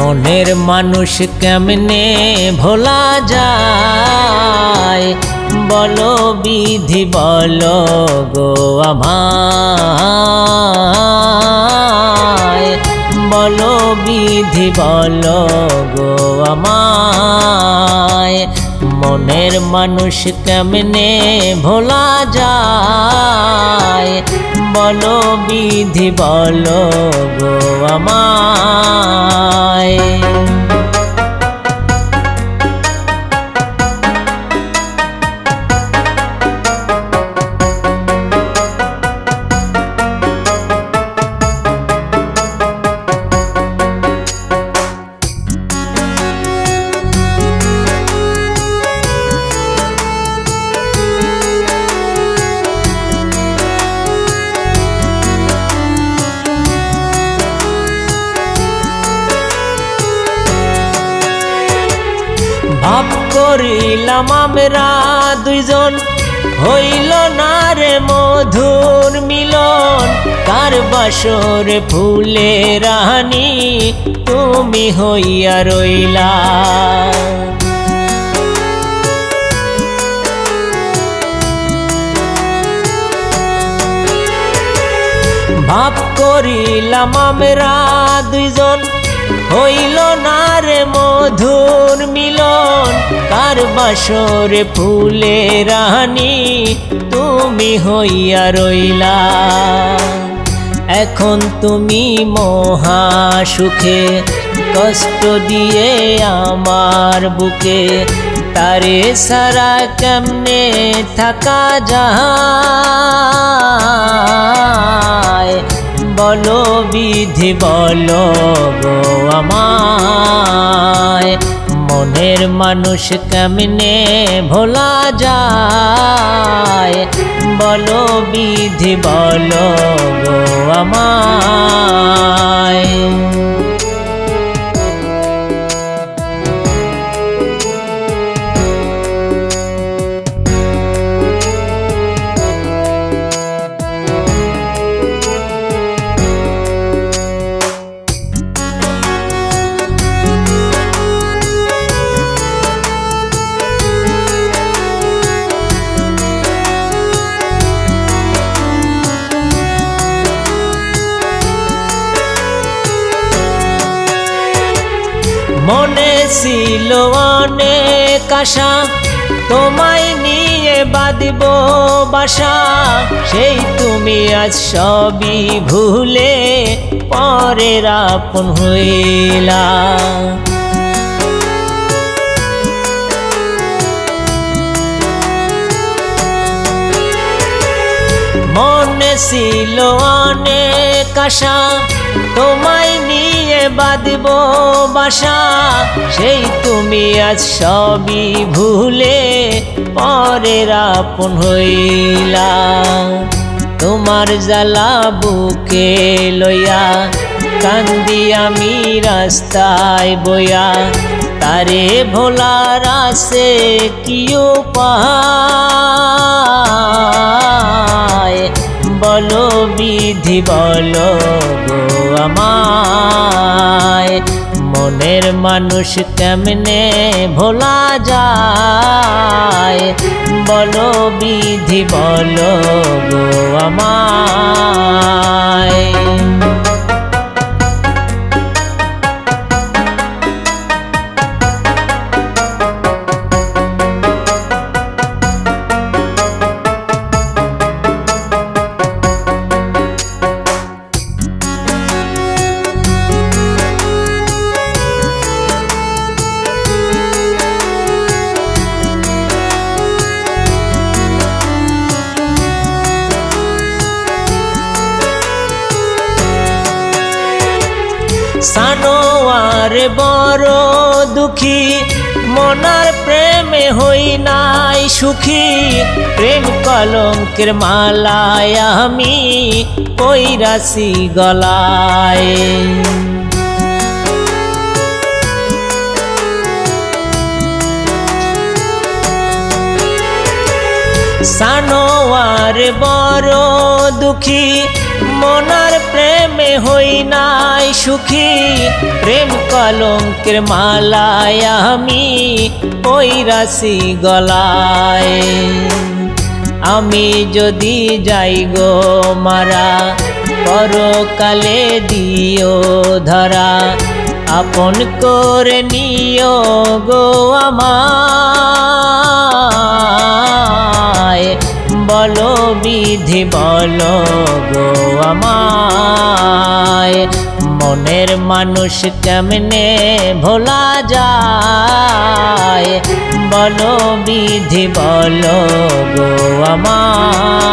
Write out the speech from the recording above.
মনের মানুষ কেমনে ভোলা যায়, বলো বিধি বলো গো আমায়, বলো বিধি বলো গো আমায়। মনের মানুষ কেমনে ভোলা যায়, বলো বিধি বলো গো আমায়। ভাব করিলাম আমরা দুইজন, হইল না রে মধুর মিলন। কার বাসরে ফুলে রানী তুমি হইয়া রইলা, ভাব করিলাম আমরা দুইজন, হইল না রে মধুর মিলন। কার বাসরে ফুলে রানী তুমি হইয়া রইলা। এখন তুমি মহা সুখে কষ্ট দিয়ে আমার বুকে, তারে সারা কেমনে থাকা যায়, বলো বিধি বলো গো আমায়। মনের মানুষ কেমনে ভোলা যায়, বলো বিধি বলো গো আমায়। মনে ছিল অনেক আশা, তোমায় নিয়ে বাঁধব বাসা। সেই তুমি আজ সবই ভুলে পরের আপন হইলা। মনে ছিল অনেক আশা, তোমায় নিয়ে বাঁধব বাসা। সেই তুমি আজ সবই ভুলে পরের আপন হইলা। তোমার জ্বালা বুকে লইয়া কান্দি আমি রাস্তায় বইয়া, তারে ভোলার আছে কি উপায়, বলো বিধি বলো গো আমায়। মনের মানুষ কেমনে ভোলা যায়, বলো বিধি বলো গো আমায়। সানোয়ার বড় দুঃখী, মনার প্রেমে হই নাই সুখী। প্রেম কলঙ্কের মালায় আমি পইরাছি গলায়। সানোয়ার বড় দুঃখী, মনার প্রেমে হই নাই সুখী প্রেম কলঙ্কের মালায় আমি পইরাছি গলায়। আমি যদি যাই গো মারা পরকালে দিও ধরা আপন করে নিও গো আমায়। বলো বিধি বলো গো আমায় মনের মানুষ কেমনে ভোলা যায়। বলো বিধি বলো গো আমায়।